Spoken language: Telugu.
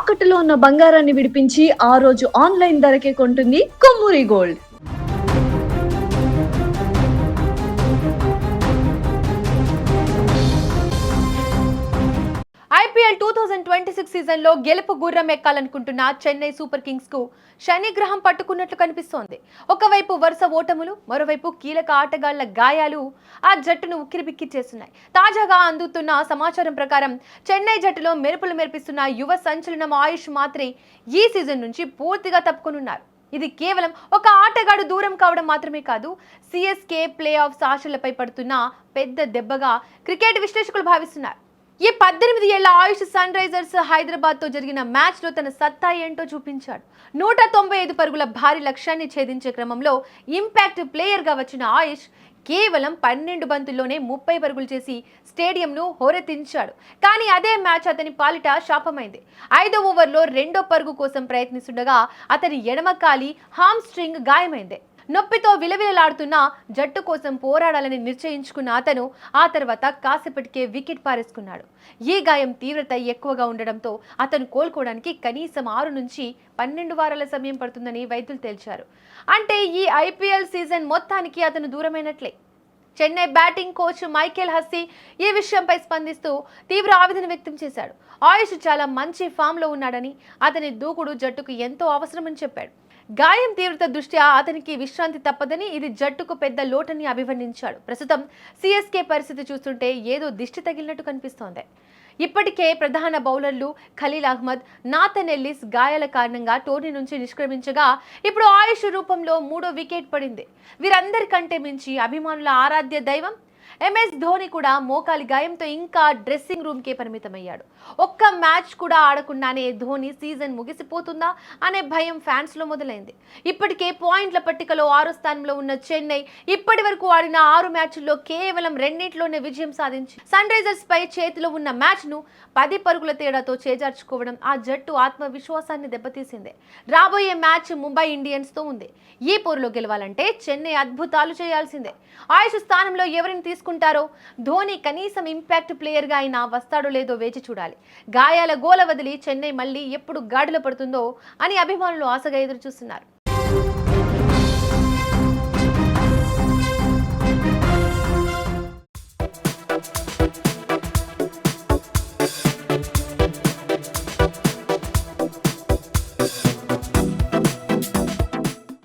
తాకట్టులో ఉన్న బంగారాన్ని విడిపించి ఆ రోజు ఆన్లైన్ ధరకే కొంటుంది కొమ్మూరి గోల్డ్. ఐపీఎల్ 2026 సీజన్లో గెలుపు గుర్రం ఎక్కాలనుకుంటున్న చెన్నై సూపర్ కింగ్స్ కు శని గ్రహం పట్టుకున్నట్లు కనిపిస్తోంది. ఒకవైపు వరుస ఓటములు, మరోవైపు కీలక ఆటగాళ్ల గాయాలు ఆ జట్టును ఉక్కిరిబిక్కిరి చేస్తున్నాయి. తాజాగా అందుతున్న సమాచారం ప్రకారం చెన్నై జట్టులో మెరుపులు మెరిపిస్తున్న యువ సంచలనం ఆయుష్ మాత్రే ఈ సీజన్ నుంచి పూర్తిగా తప్పుకొనున్నారు. ఇది కేవలం ఒక ఆటగాడు దూరం కావడం మాత్రమే కాదు, సిఎస్కే ప్లే ఆఫ్స్ ఆశలపై పడుతున్న పెద్ద దెబ్బగా క్రికెట్ విశ్లేషకులు భావిస్తున్నారు. ఈ 18 ఏళ్ల ఆయుష్ సన్ రైజర్స్ హైదరాబాద్ తో జరిగిన మ్యాచ్ లో తన సత్తా ఏంటో చూపించాడు. 195 పరుగుల భారీ లక్ష్యాన్ని ఛేదించే క్రమంలో ఇంపాక్ట్ ప్లేయర్ గా వచ్చిన ఆయుష్ కేవలం 12 బంతుల్లోనే 30 పరుగులు చేసి స్టేడియంను హోరెత్తించాడు. కానీ అదే మ్యాచ్ అతని పాలిట శాపమైంది. 5వ ఓవర్లో 2వ పరుగు కోసం ప్రయత్నిస్తుండగా అతని ఎడమ కాలి హామ్ స్ట్రింగ్ గాయమైంది. నొప్పితో విలవిలలాడుతున్న జట్టు కోసం పోరాడాలని నిశ్చయించుకున్న అతను ఆ తర్వాత కాసేపటికే వికెట్ పారేసుకున్నాడు. ఈ గాయం తీవ్రత ఎక్కువగా ఉండడంతో అతను కోలుకోవడానికి కనీసం 6 నుంచి 12 వారాల సమయం పడుతుందని వైద్యులు తేల్చారు. అంటే ఈ ఐపీఎల్ సీజన్ మొత్తానికి అతను దూరమైనట్లే. Chennai batting coach Michael Hussey ఈ విషయంపై స్పందిస్తూ తీవ్ర ఆవేదన వ్యక్తం చేశాడు. ఆయుష్ చాలా మంచి ఫామ్లో ఉన్నాడని, అతని దూకుడు జట్టుకు ఎంతో అవసరమని చెప్పాడు. గాయం తీవ్రత దృష్ట్యా అతనికి విశ్రాంతి తప్పదని, ఇది జట్టుకు పెద్ద లోటని అభివర్ణించాడు. ప్రస్తుతం సిఎస్కే పరిస్థితి చూస్తుంటే ఏదో దిష్టి తగిలినట్టు కనిపిస్తోంది. ఇప్పటికే ప్రధాన బౌలర్లు ఖలీల్ అహ్మద్, నాథన్ ఎల్లిస్ గాయాల కారణంగా టోర్నీ నుంచి నిష్క్రమించగా ఇప్పుడు ఆయుష్ రూపంలో 3వ వికెట్ పడింది. వీరందరికంటే మించి అభిమానుల ఆరాధ్య దైవం ఎంఎస్ ధోని కూడా మోకాలి గాయంతో ఇంకా డ్రెస్సింగ్ రూమ్కే పరిమితమయ్యాడు. ఒక్క మ్యాచ్ కూడా ఆడకుండానే ధోని సీజన్ ముగిసిపోతుందా అనే భయం ఫ్యాన్స్లో మొదలైంది. ఇప్పటికే పాయింట్ల పట్టికలో 6వ స్థానంలో ఉన్న చెన్నై ఇప్పటి వరకు ఆడిన 6 మ్యాచ్ల్లో కేవలం 2 విజయం సాధించి సన్ రైజర్స్ పై చేతిలో ఉన్న మ్యాచ్ను 10 పరుగుల తేడాతో చేజార్చుకోవడం ఆ జట్టు ఆత్మవిశ్వాసాన్ని దెబ్బతీసింది. రాబోయే మ్యాచ్ ముంబై ఇండియన్స్తో ఉంది. ఈ పోరులో గెలవాలంటే చెన్నై అద్భుతాలు చేయాల్సిందే. ఆయుష్ స్థానంలో ఎవరిని తీసుకుంటారో, ధోని కనీసం ఇంపాక్ట్ ప్లేయర్గా అయినా వస్తాడో లేదో వేచి చూడాలి. గాయాల గోల వదిలి చెన్నై మళ్ళీ ఎప్పుడు గాడిలో పడుతుందో అని అభిమానులు ఆశగా ఎదురు చూస్తున్నారు.